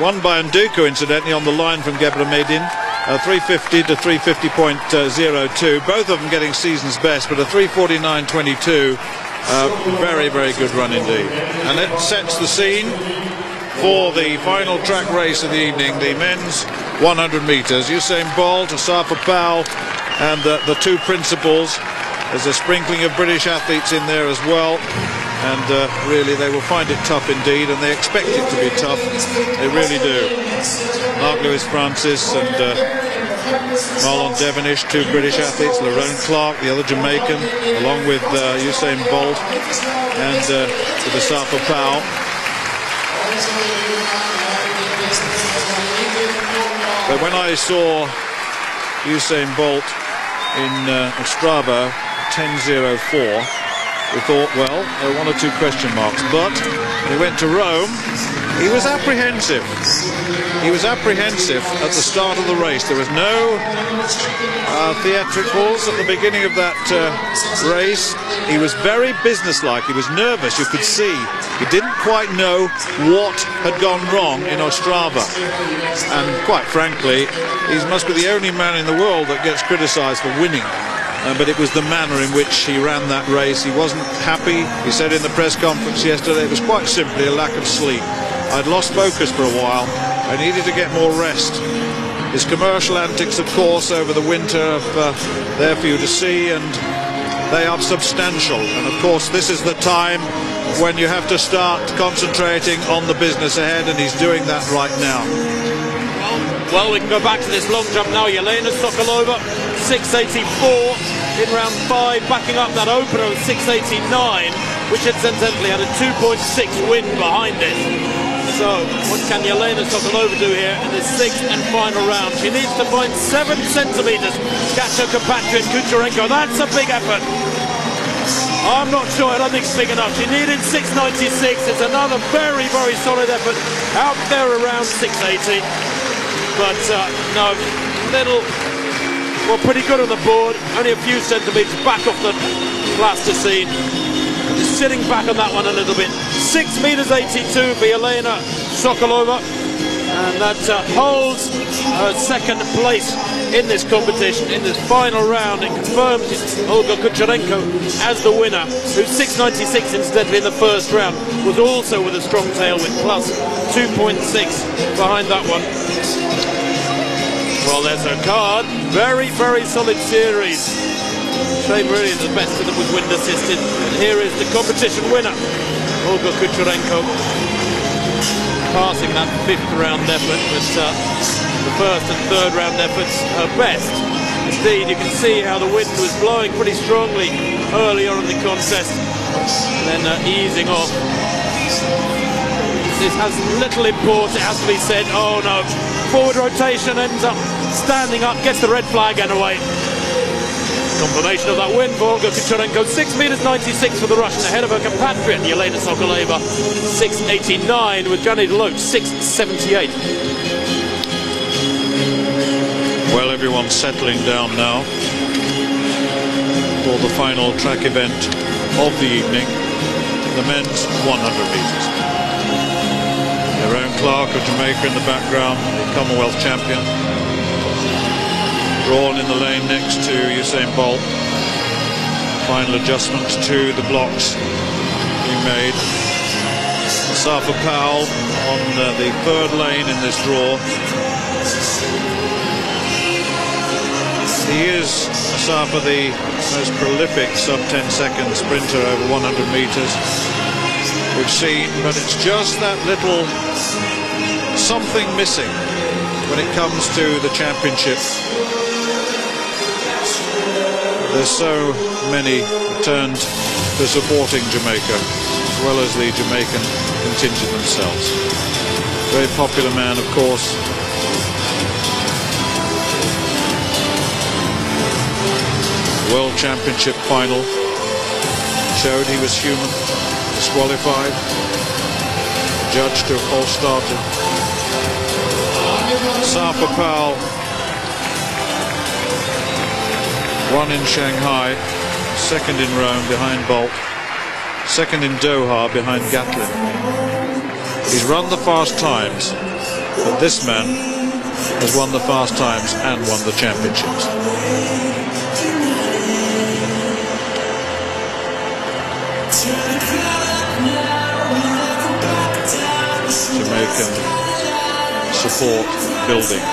won by Nduku, incidentally, on the line from Gebramedin. 350 to 350.02. Both of them getting season's best, but a 349.22. Very, very good run indeed. And it sets the scene for the final track race of the evening, the men's 100 metres. Usain Bolt, Asafa Powell, and the two principals. There's a sprinkling of British athletes in there as well. And really, they will find it tough indeed, and they expect it to be tough. They really do. Mark Lewis Francis and Marlon Devonish, two British athletes. Lerone Clark, the other Jamaican, along with Usain Bolt and with Asafa Powell. But when I saw Usain Bolt in Strava 10:04, we thought, well, there were one or two question marks. But he went to Rome. He was apprehensive. He was apprehensive at the start of the race. There was no theatricals at the beginning of that race. He was very businesslike. He was nervous, you could see. He didn't quite know what had gone wrong in Ostrava. And quite frankly, he must be the only man in the world that gets criticised for winning. But it was the manner in which he ran that race. He wasn't happy. He said in the press conference yesterday it was quite simply a lack of sleep. I'd lost focus for a while. I needed to get more rest. His commercial antics, of course, over the winter are there for you to see, and they are substantial. And of course this is the time when you have to start concentrating on the business ahead, and he's doing that right now. Well, we can go back to this long jump now. Yelena Sokolova, 684 in round 5, backing up that opener of 689, which incidentally had a 2.6 win behind it. So, what can Yelena Sokolova do here in the 6th and final round? She needs to find 7 centimetres to catch her compatriot Kucherenko. That's a big effort. I'm not sure. I don't think it's big enough. She needed 696. It's another very, very solid effort out there around 680. But no, pretty good on the board. Only a few centimetres back off the plasticine. Just sitting back on that one a little bit. 6 metres 82 for Yelena Sokolova, and that holds her second place in this competition. In this final round, it confirms Olga Kucherenko as the winner, who's 696 incidentally in the first round, was also with a strong tail with plus 2.6 behind that one. Well, there's her card. Very, very solid series. Shame really the best of them was wind assisted. And here is the competition winner, Olga Kucherenko, passing that 5th round effort with the 1st and 3rd round efforts her best. Indeed, you can see how the wind was blowing pretty strongly early on in the contest, and then easing off. This has little import, it has to be said. Oh no, forward rotation, ends up standing up, gets the red flag and away. Confirmation of that win for Olga Kucherenko. 6 metres 96 for the Russian, ahead of her compatriot Yelena Sokolova, 689, with Janet Loach 678. Well, everyone's settling down now for the final track event of the evening, the men's 100 metres. Lerone Clark of Jamaica in the background, the Commonwealth champion. Drawn in the lane next to Usain Bolt. Final adjustments to the blocks being made. Asafa Powell on the 3rd lane in this draw. He is, Asafa, the most prolific sub-10 second sprinter over 100 metres we've seen, but it's just that little something missing when it comes to the championship. There's so many turned to supporting Jamaica, as well as the Jamaican contingent themselves. Very popular man, of course. World Championship final showed he was human, disqualified, judged to a false starter. Asafa Powell won in Shanghai, 2nd in Rome behind Bolt, 2nd in Doha behind Gatlin. He's run the fast times, this man has won the fast times and won the championships. Jamaican support building.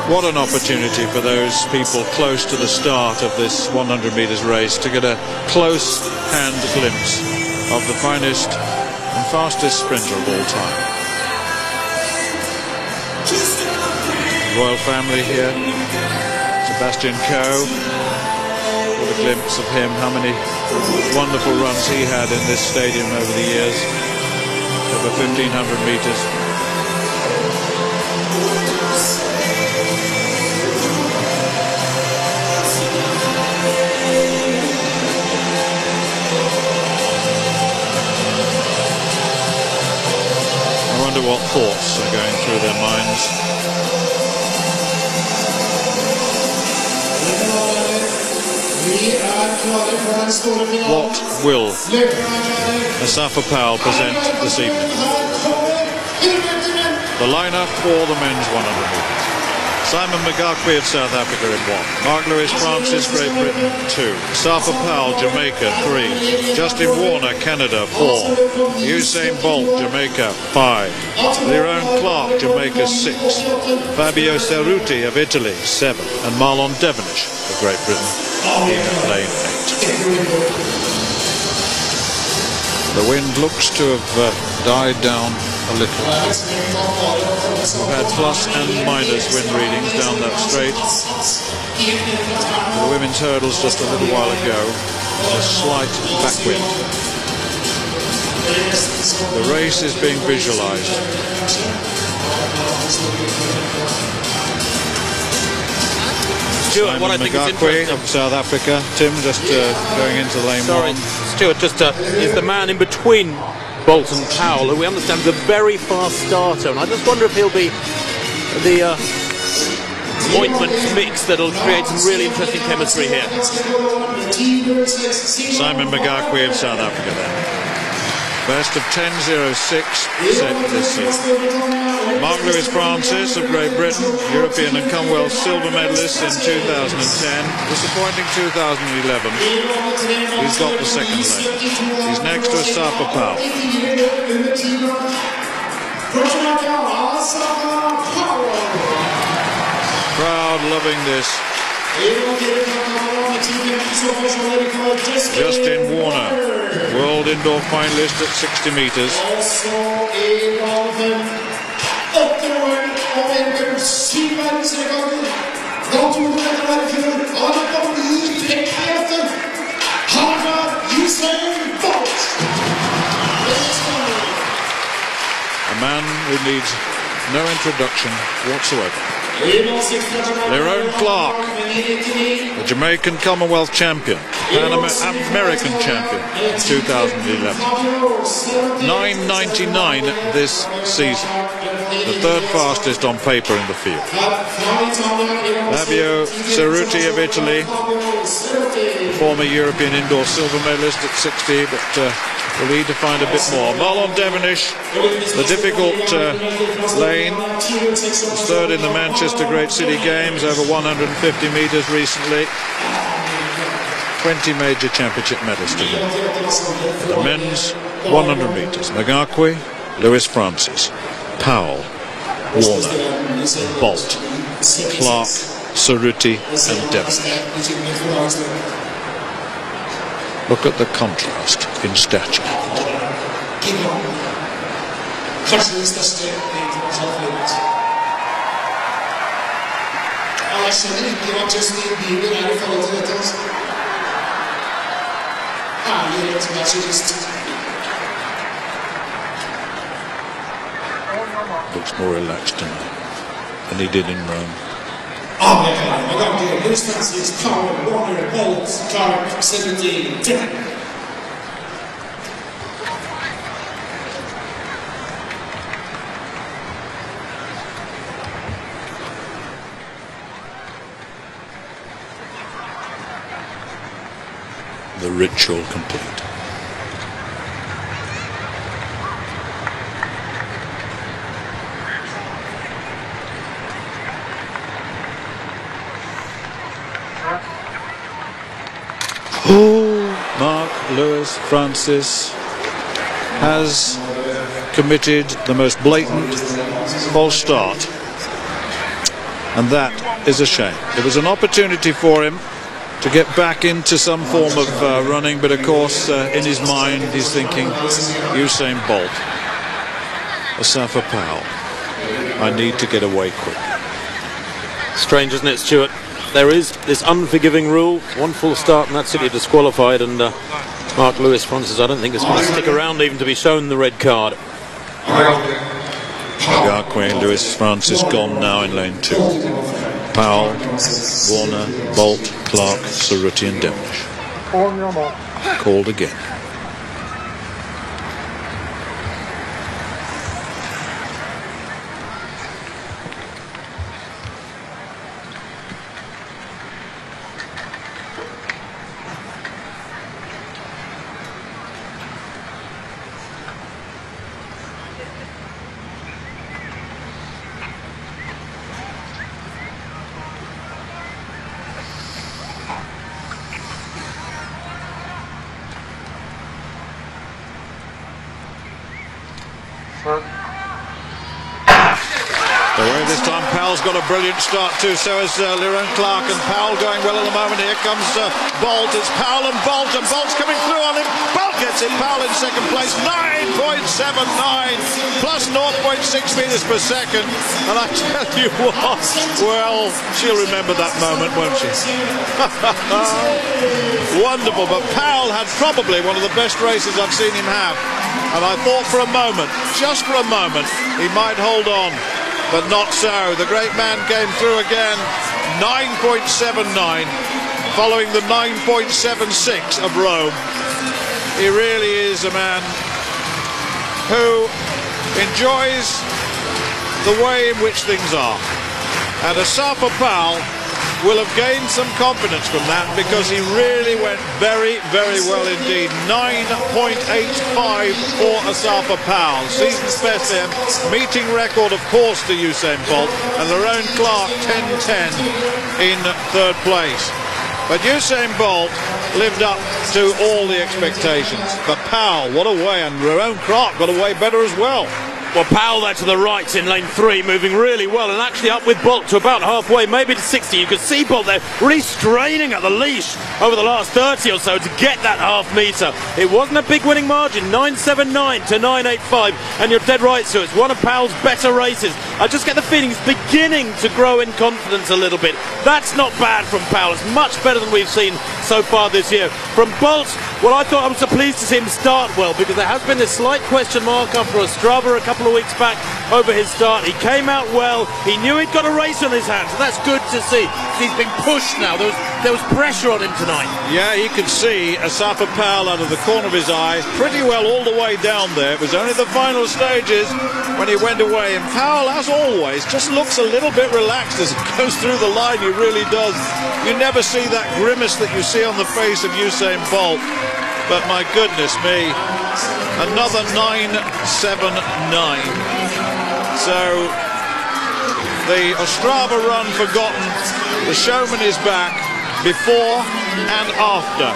What an opportunity for those people close to the start of this 100 metres race to get a close-hand glimpse of the finest and fastest sprinter of all time. Royal family here. Sebastian Coe. What a glimpse of him. How many wonderful runs he had in this stadium over the years. Over 1,500 metres. I wonder what thoughts are going through their minds. What will Asafa Powell present this evening? The lineup for the men's 100 metres. Simon McGarkey of South Africa in 1. Mark Lewis Francis, Great Britain 2. Asafa Powell, Jamaica 3. Justin Warner, Canada 4. Usain Bolt, Jamaica 5. Leron Clark, Jamaica 6. Fabio Cerruti of Italy 7. And Marlon Devonish of Great Britain in lane 8. The wind looks to have died down a little. We've had plus and minus wind readings down that straight. The women's hurdles just a little while ago, a slight backwind. The race is being visualized. Stuart, what I think is interesting of South Africa. Tim just going into lane 1. Stuart just is the man in between Bolt and Powell, who we understand is a very fast starter, and I just wonder if he'll be the ointment mix that'll create some really interesting chemistry here. Simon McGarkey of South Africa then. Best of 10.06 set this season. Mark Lewis Francis of Great Britain, European and Commonwealth silver medalist in 2010. Disappointing 2011. He's got the second lane. He's next to Asafa Powell. Crowd loving this. Justin Warner, world indoor finalist at 60 metres. A man who needs no introduction whatsoever. Leron Clark, the Jamaican Commonwealth champion, Pan American champion in 2011. 9.99 this season, the third fastest on paper in the field. Fabio Cerruti of Italy, the former European indoor silver medalist at 60, but we'll need to find a bit more. Marlon Devonish, the difficult lane, was third in the Manchester Great City Games, over 150 metres recently. 20 major championship medals to win. The men's 100 metres. McGarkey, Lewis Francis, Powell, Warner, Bolt, Clark, Cerruti and Devonish. Look at the contrast in stature. Looks more relaxed tonight than he did in Rome. The ritual complete. Mark Lewis Francis has committed the most blatant false start, and that is a shame. It was an opportunity for him to get back into some form of running, but of course in his mind he's thinking, Usain Bolt, Asafa Powell, I need to get away quick. Strange, isn't it, Stuart? There is this unforgiving rule, one full start and that's it, you're disqualified, and Mark Lewis Francis, I don't think is going to stick around even to be shown the red card. Garquay, Lewis Francis gone now in lane 2. Powell, Warner, Bolt, Clark, Cerruti and Devonish. Called again. Away this time, Powell's got a brilliant start too, so has Lerone Clark, and Powell going well at the moment. Here comes Bolt, it's Powell and Bolt's coming through on him. Bolt gets it, Powell in second place, 9.79 plus 0.6 metres per second, and I tell you what, well, she'll remember that moment, won't she? Wonderful, but Powell had probably one of the best races I've seen him have, and I thought for a moment, just for a moment, he might hold on. But not so. The great man came through again, 9.79, following the 9.76 of Rome. He really is a man who enjoys the way in which things are. And Asafa Powell will have gained some confidence from that, because he really went very, very well indeed. 9.85 for Asafa Powell. Season's best there. Meeting record, of course, to Usain Bolt. And Lerone Clark, 10.10 in third place. But Usain Bolt lived up to all the expectations. But Powell, what a way. And Lerone Clark got away better as well. Well, Powell there to the right in lane 3, moving really well, and actually up with Bolt to about halfway, maybe to 60. You could see Bolt there really straining at the leash over the last 30 or so to get that half metre. It wasn't a big winning margin, 9.79 to 9.85, and you're dead right, so it's one of Powell's better races. I just get the feeling he's beginning to grow in confidence a little bit. That's not bad from Powell. It's much better than we've seen so far this year. From Bolt, well, I thought I was so pleased to see him start well, because there has been this slight question mark after Ostrava a couple of weeks back over his start. He came out well. He knew he'd got a race on his hands, and that's good to see. He's been pushed now. There was pressure on him tonight. Yeah, he could see Asafa Powell out of the corner of his eye pretty well all the way down there. It was only the final stages when he went away, and Powell, as always, just looks a little bit relaxed as he goes through the line. He really does. You never see that grimace that you see on the face of Usain Bolt. But my goodness me, another 9.79. So the Ostrava run forgotten. The showman is back before and after.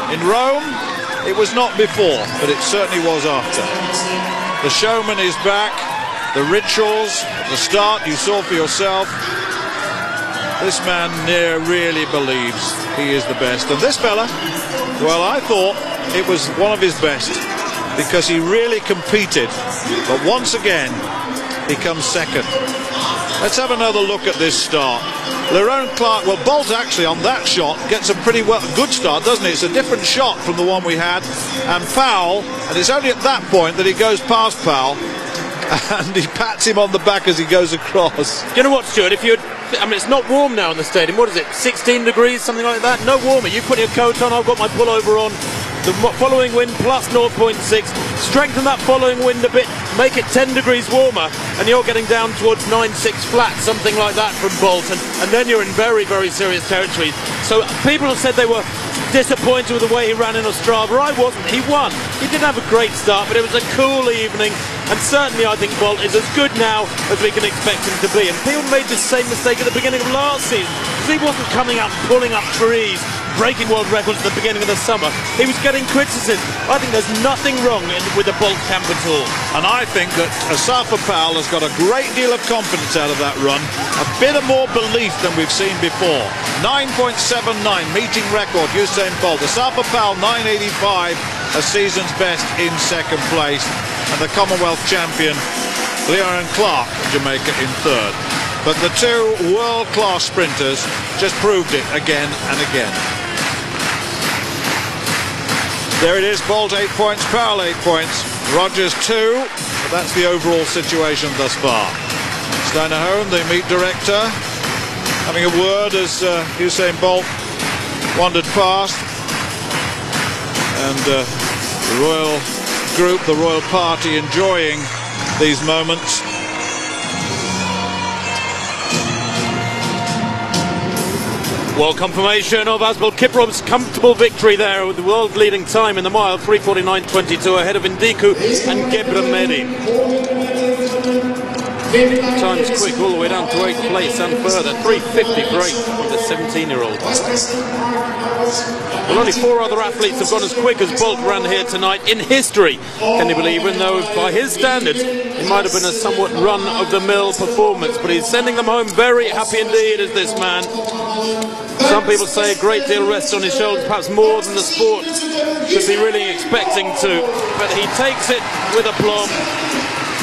In Rome, it was not before, but it certainly was after. The showman is back. The rituals, the start you saw for yourself. This man really believes he is the best. And this fella, well, I thought it was one of his best, because he really competed. But once again, he comes second. Let's have another look at this start. Lerone Clark, well, Bolt actually on that shot gets a pretty good start, doesn't he? It's a different shot from the one we had. And Powell, and it's only at that point that he goes past Powell, and he pats him on the back as he goes across. You know what, Stuart? I mean, it's not warm now in the stadium. What is it, 16 degrees, something like that? No warmer. You put your coat on, I've got my pullover on. The following wind plus 0.6. Strengthen that following wind a bit, make it 10 degrees warmer, and you're getting down towards 9.6 flat, something like that from Bolt, and then you're in very, very serious territory. So people have said they were disappointed with the way he ran in Ostrava. I wasn't. He won. He didn't have a great start, but it was a cool evening, and certainly I think Bolt is as good now as we can expect him to be. And people made the same mistake at the beginning of last season, because he wasn't coming up and pulling up trees breaking world records at the beginning of the summer. He was getting criticism. I think there's nothing wrong with the Bolt camp at all. And I think that Asafa Powell has got a great deal of confidence out of that run. A bit of more belief than we've seen before. 9.79 meeting record, Usain Bolt. Asafa Powell 9.85, a season's best in second place. And the Commonwealth champion, Leon Clark, Jamaica, in third. But the two world-class sprinters just proved it again and again. There it is, Bolt 8 points, Powell 8 points, Rogers 2, but that's the overall situation thus far. Steiner Hone, the meet director, having a word as Usain Bolt wandered past, and the royal group, the royal party, enjoying these moments. Well, confirmation of Asbel Kiprov's comfortable victory there with the world leading time in the mile, 3:49.22, ahead of Indiku and Gebramedi. Time's quick all the way down to 8th place and further, 3:50 great from the 17-year-old. Well, only 4 other athletes have gone as quick as Bolt ran here tonight in history, can you believe, even though by his standards it might have been a somewhat run-of-the-mill performance, but he's sending them home very happy indeed, is this man. Some people say a great deal rests on his shoulders, perhaps more than the sport should be really expecting to, but he takes it with aplomb.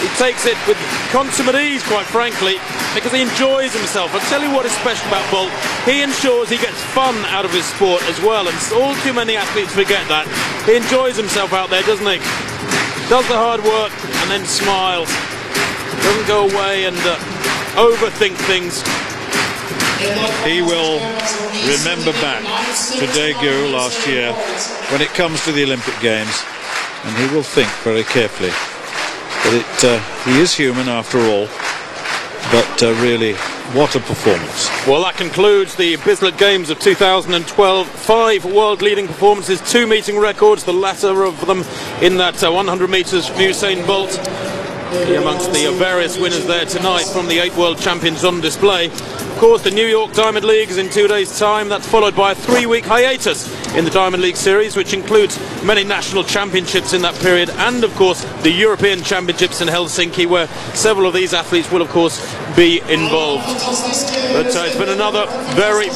He takes it with consummate ease, quite frankly, because he enjoys himself. I'll tell you what is special about Bolt. He ensures he gets fun out of his sport as well, and all too many athletes forget that. He enjoys himself out there, doesn't he? Does the hard work and then smiles. Doesn't go away and overthink things. He will remember back to Daegu last year when it comes to the Olympic Games, and he will think very carefully. But he is human after all, but really, what a performance. Well, that concludes the Bislett Games of 2012. 5 world-leading performances, 2 meeting records, the latter of them in that 100 metres from Usain Bolt. Amongst the various winners there tonight from the 8 world champions on display. Of course, the New York Diamond League is in 2 days' time. That's followed by a 3-week hiatus in the Diamond League Series, which includes many national championships in that period, and of course the European Championships in Helsinki, where several of these athletes will of course be involved. But it's been another very